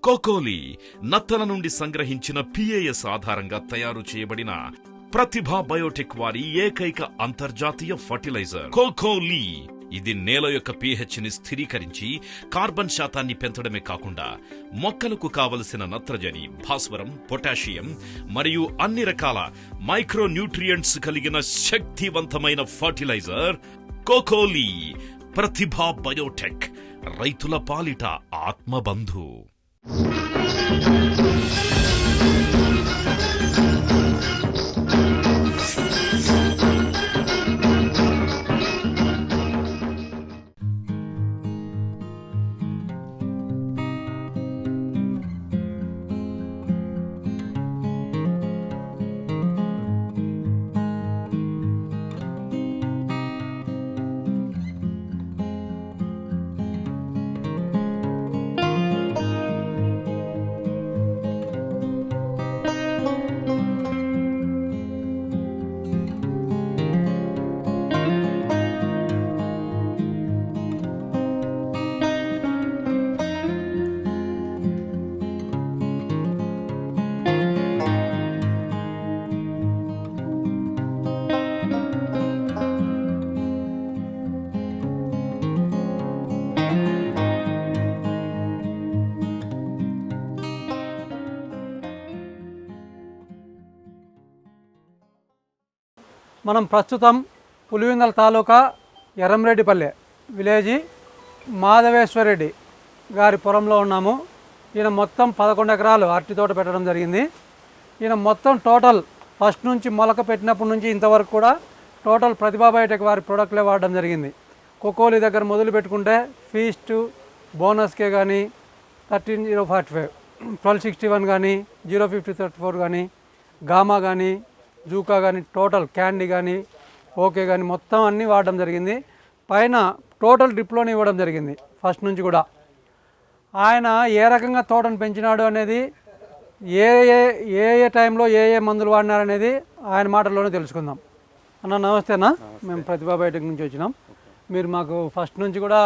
కోకోలి నత్తల నుండి సంగ్రహించిన పిఏఎస్ ఆధారంగా తయారు చేయబడిన ప్రతిభ బయోటెక్ వారి ఏకైక అంతర్జాతీయ ఫర్టిలైజర్ కోకోలి. ఇది నేల యొక్క pH ని స్థిరీకరించి కార్బన్ శాతాన్ని పెంచడమే కాకుండా మొక్కలకు కావలసిన నత్రజని, భాస్వరం, పొటాషియం మరియు అన్ని రకాల మైక్రో న్యూట్రియంట్స్ కలిగిన శక్తివంతమైన ఫర్టిలైజర్ కోకోలి. ప్రతిభ బయోటెక్, రైతుల పాలిట ఆత్మబంధు. మనం ప్రస్తుతం పులివెందుల తాలూకా ఎర్రంరెడ్డిపల్లె విలేజీ మాధవేశ్వరరెడ్డి గారి పొలంలో ఉన్నాము. ఈయన మొత్తం 11 ఎకరాలు అరటి తోట పెట్టడం జరిగింది. ఈయన మొత్తం టోటల్ ఫస్ట్ నుంచి మొలక పెట్టినప్పటి నుంచి ఇంతవరకు కూడా టోటల్ ప్రతిభా బయోటెక్ వారి ప్రోడక్ట్లే వాడడం జరిగింది. కోకోలి దగ్గర మొదలు పెట్టుకుంటే ఫీస్ట్, బోనస్కే కానీ 13045, 1261 కానీ 05034 కానీ గామా కానీ జూకా కానీ టోటల్ క్యాండీ కానీ ఓకే కానీ మొత్తం అన్నీ వాడడం జరిగింది. పైన టోటల్ డ్రిప్లోనే ఇవ్వడం జరిగింది. ఫస్ట్ నుంచి కూడా ఆయన ఏ రకంగా తోటను పెంచినాడు అనేది, ఏ ఏ ఏ టైంలో ఏ ఏ మందులు వాడినారనేది ఆయన మాటల్లోనే తెలుసుకుందాం. అన్న నమస్తే అన్న, మేము ప్రతిభా బయోటెక్ నుంచి వచ్చినాం. మీరు మాకు ఫస్ట్ నుంచి కూడా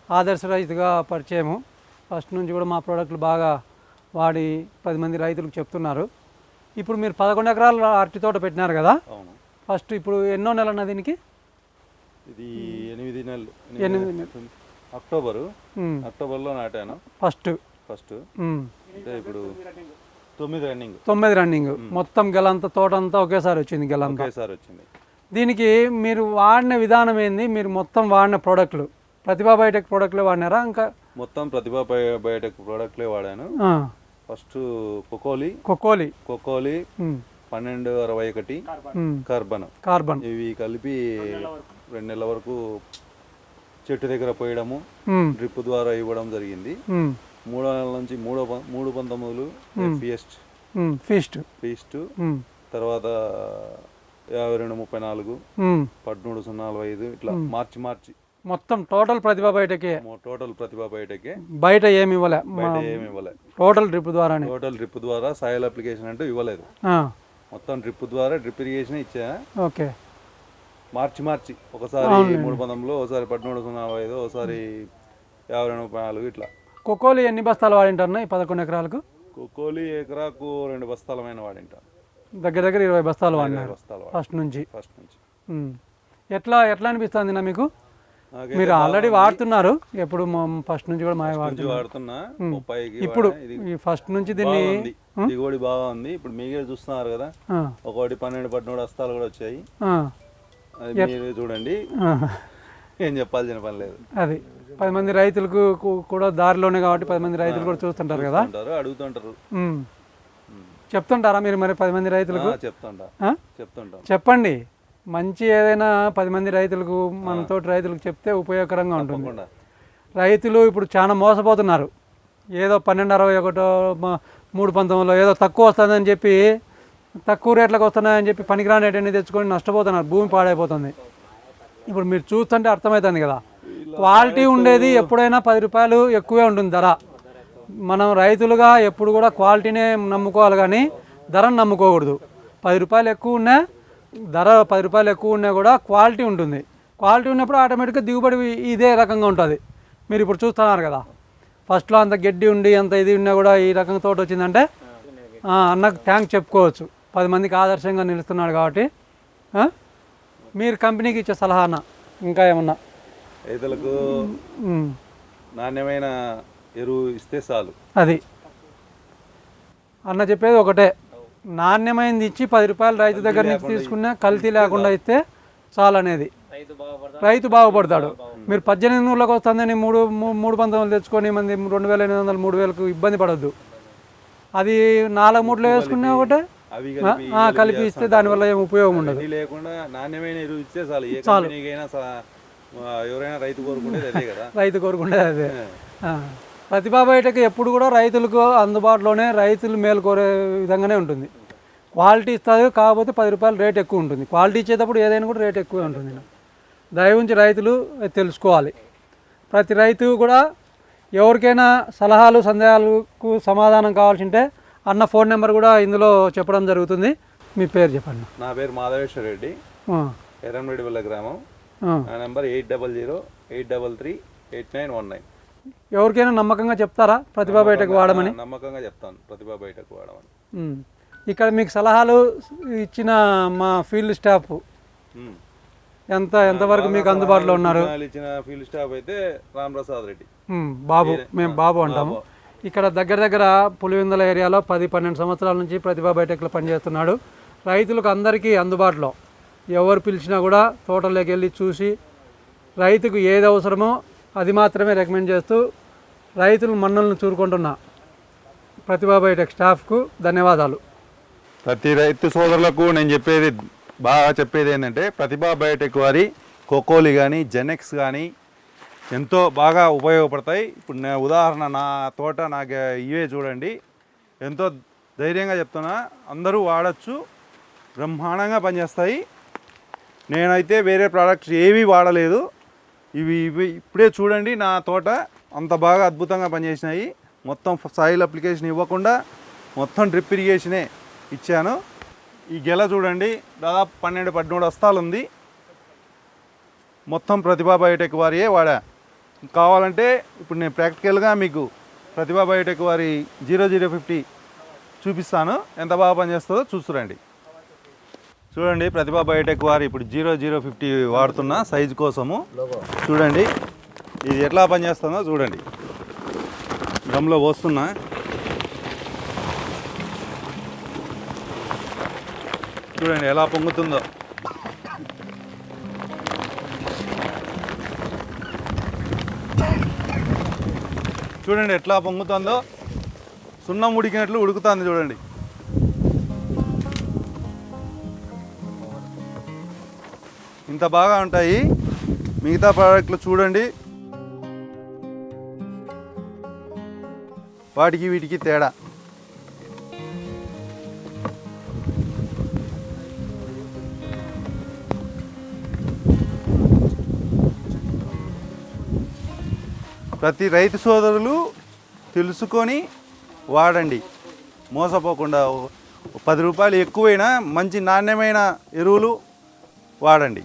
ఆదర్శ రైతుగా పరిచయము. ఫస్ట్ నుంచి కూడా మా ప్రోడక్ట్లు బాగా వాడి 10 మంది రైతులకు చెప్తున్నారు. ఇప్పుడు మీరు 11 ఎకరాల అరటి తోట పెట్టినారు కదా. ఫస్ట్ ఇప్పుడు ఎన్నో నెల అన్న దీనికి? ఇది 8 నెలలు. అక్టోబర్లో నాటాను ఫస్ట్. అంటే ఇప్పుడు 9 రన్నింగ్. మొత్తం గెలంతా తోట అంతా ఒకేసారి వచ్చింది. దీనికి మీరు వాడిన విధానం ఏంది? మీరు మొత్తం వాడిన ప్రోడక్ట్లు ప్రతిభా బయోటెక్ ప్రోడక్ట్లే వాడినారా? ఇంకా మొత్తం ప్రతిభా బయోటెక్ ప్రోడక్ట్లే వాడాను. ఫస్ట్ కోకోలి 1261 కార్బన్ ఇవి కలిపి 2 నెలల వరకు చెట్టు దగ్గర పోయడము, డ్రిప్ ద్వారా ఇవ్వడం జరిగింది. 3 నెలల నుంచి 319 ఫీస్ట్, తర్వాత 5234, 13045 ఇట్లా మార్చి మొత్తం టోటల్ ప్రతిభా బయోటెక్ బయట ఏమి ఇవ్వలే. టోటల్ డ్రిప్ ద్వారా సాయిల్ అప్లికేషన్ అంటూ ఇవ్వలేదు. మొత్తం డ్రిప్ ద్వారా డ్రిప్ ఇరిగేషన్ ఇచ్చా. ఓకే. మార్చి ఒకసారి 319, ఒకసారి 13045, ఒకసారి 5234 ఇట్లా. కోకోలి ఎన్ని బస్తాలు వాడింటారు ఈ 11 ఎకరాలకు? కోకోలి ఎకరాకు 2 బస్తాలమైన వాడింటారు. దగ్గర 20 బస్తాలు వాడినారు ఫస్ట్ నుంచి. ఎట్లా అనిపిస్తుంది నా మీకు? మీరు ఆల్రెడీ వాడుతున్నారు, ఎప్పుడు ఫస్ట్ నుంచి కూడా వాడుతున్నా. ఇప్పుడు ఫస్ట్ నుంచి దీన్ని దిగుబడి బాగా ఉంది. ఇప్పుడు మీరే చూస్తున్నారు కదా, ఒకటి 12-13 బస్తాలు కూడా వచ్చాయి. మీరు చూడండి, ఏం చెప్పాల్సిన పని లేదు. అది 10 మంది రైతులకు కూడా దారిలోనే కాబట్టి 10 మంది రైతులు కూడా చూస్తుంటారు కదా, అడుగుతుంటారు. చెప్తుంటారా మీరు మరి 10 మంది రైతులకు? చెప్తుంటాం. చెప్పండి, మంచి ఏదైనా 10 మంది రైతులకు, మనతోటి రైతులకు చెప్తే ఉపయోగకరంగా ఉంటుంది. రైతులు ఇప్పుడు చాలా మోసపోతున్నారు. ఏదో 1261, 319లో ఏదో తక్కువ వస్తుందని చెప్పి, తక్కువ రేట్లకు వస్తున్నాయని చెప్పి పనికిరాని రేట్ అనేది తెచ్చుకొని నష్టపోతున్నారు. భూమి పాడైపోతుంది. ఇప్పుడు మీరు చూస్తుంటే అర్థమవుతుంది కదా, క్వాలిటీ ఉండేది ఎప్పుడైనా 10 రూపాయలు ఎక్కువే ఉంటుంది ధర. మనం రైతులుగా ఎప్పుడు కూడా క్వాలిటీనే నమ్ముకోవాలి కానీ ధరను నమ్ముకోకూడదు. 10 రూపాయలు ఎక్కువ ఉన్నా, ధర 10 రూపాయలు ఎక్కువ ఉన్నా కూడా క్వాలిటీ ఉంటుంది. క్వాలిటీ ఉన్నప్పుడు ఆటోమేటిక్గా దిగుబడి ఇదే రకంగా ఉంటుంది. మీరు ఇప్పుడు చూస్తున్నారు కదా, ఫస్ట్లో అంత గడ్డి ఉండి అంత ఇది ఉన్నా కూడా ఈ రకంగా తోట వచ్చిందంటే అన్నకు థ్యాంక్స్ చెప్పుకోవచ్చు. 10 మందికి ఆదర్శంగా నిలుస్తున్నాడు కాబట్టి. మీరు కంపెనీకి ఇచ్చే సలహా అన్న ఇంకా ఏమన్నా? రైతులకు నాణ్యమైన ఎరువు ఇస్తే చాలు. అది అన్న చెప్పేది ఒకటే, నాణ్యమైనది ఇచ్చి 10 రూపాయలు రైతు దగ్గర నుంచి తీసుకున్నా కల్తీ లేకుండా ఇస్తే చాలు అనేది. రైతు బాగుపడతాడు. మీరు 1800లకు వస్తుందని 3 తెచ్చుకొని మంది 2800 3000కు ఇబ్బంది పడద్దు. అది 4 మూటలు వేసుకునే ఒకటే కలిపి ఇస్తే దానివల్ల ఏం ఉపయోగం ఉండదు. లేకుండా నాణ్యమైన ఎరువు ఇస్తే చాలు. ఏ కంపెనీకైనా ఎవరైనా రైతు కోరుకునేది అదే కదా. రైతు కోరుకునేది అదే. ప్రతిభా బయోటెక్ ఎప్పుడు కూడా రైతులకు అందుబాటులోనే, రైతులు మేలు కోరే విధంగానే ఉంటుంది. క్వాలిటీ ఇస్తుంది, కాకపోతే 10 రూపాయలు రేట్ ఎక్కువ ఉంటుంది. క్వాలిటీ ఇచ్చేటప్పుడు ఏదైనా కూడా రేట్ ఎక్కువే ఉంటుంది. దయవుంచి రైతులు తెలుసుకోవాలి. ప్రతి రైతు కూడా ఎవరికైనా సలహాలు సందేహాలకు సమాధానం కావాల్సి ఉంటే అన్న ఫోన్ నెంబర్ కూడా ఇందులో చెప్పడం జరుగుతుంది. మీ పేరు చెప్పండి. నా పేరు మాధవేశ్వరరెడ్డి, ఎర్రంరెడ్డిపల్లె గ్రామం. నా నెంబర్ 8008338919. ఎవరికైనా నమ్మకంగా చెప్తారా ప్రతిభా బయోటెక్ వాడమని? నమ్మకంగా చెప్తాను, ప్రతిభా బయోటెక్ వాడమని. ఇక్కడ మీకు సలహాలు ఇచ్చిన మా ఫీల్డ్ స్టాఫ్ ఎంతవరకు మీకు అందుబాటులో ఉన్నారు? ఇచ్చిన ఫీల్డ్ స్టాఫ్ అయితే రామప్రసాద్ రెడ్డి బాబు, మేము బాబు అంటాము. ఇక్కడ దగ్గర పులివెందుల ఏరియాలో 10-12 సంవత్సరాల నుంచి ప్రతిభా బయోటెక్లో పనిచేస్తున్నాడు. రైతులకు అందరికీ అందుబాటులో, ఎవరు పిలిచినా కూడా తోటలోకి వెళ్ళి చూసి రైతుకు ఏది అవసరమో అది మాత్రమే రికమెండ్ చేస్తూ రైతులు మన్నలను చూరుకుంటున్న ప్రతిభా బయోటెక్ స్టాఫ్కు ధన్యవాదాలు. ప్రతి రైతు సోదరులకు నేను చెప్పేది ఏంటంటే, ప్రతిభా బయోటెక్ వారి కోకోలి కానీ జెనెక్స్ కానీ ఎంతో బాగా ఉపయోగపడతాయి. ఇప్పుడు ఉదాహరణ నా తోట నాకు ఇవే చూడండి, ఎంతో ధైర్యంగా చెప్తున్నా, అందరూ వాడచ్చు, బ్రహ్మాండంగా పనిచేస్తాయి. నేనైతే వేరే ప్రోడక్ట్స్ ఏవి వాడలేదు. ఇవి ఇప్పుడే చూడండి, నా తోట అంత బాగా అద్భుతంగా పనిచేసినాయి. మొత్తం సాయిల్ అప్లికేషన్ ఇవ్వకుండా మొత్తం డ్రిప్ ఇరిగేషనే ఇచ్చాను. ఈ గెల చూడండి, దాదాపు 12-13 బస్తాలు ఉంది. మొత్తం ప్రతిభా బయోటెక్ వారియే వాడా. కావాలంటే ఇప్పుడు నేను ప్రాక్టికల్గా మీకు ప్రతిభా బయోటెక్ వారి 0050 చూపిస్తాను, ఎంత బాగా పనిచేస్తుందో చూస్తురండి. చూడండి, ప్రతిభా బయోటెక్ వారి ఇప్పుడు 0050 వాడుతున్నా సైజు కోసము. చూడండి ఇది ఎట్లా పనిచేస్తుందో చూడండి. డ్రమ్లో పోస్తున్నా, చూడండి ఎలా పొంగుతుందో. చూడండి ఎట్లా పొంగుతుందో, సున్నం ఉడికినట్లు ఉడుకుతుంది చూడండి. ఇంత బాగా ఉంటాయి. మిగతా ప్రోడక్ట్లు చూడండి, వాటికి వీటికి తేడా. ప్రతి రైతు సోదరులు తెలుసుకొని వాడండి, మోసపోకుండా. 10 రూపాయలు ఎక్కువైనా మంచి నాణ్యమైన ఎరువులు వాడండి.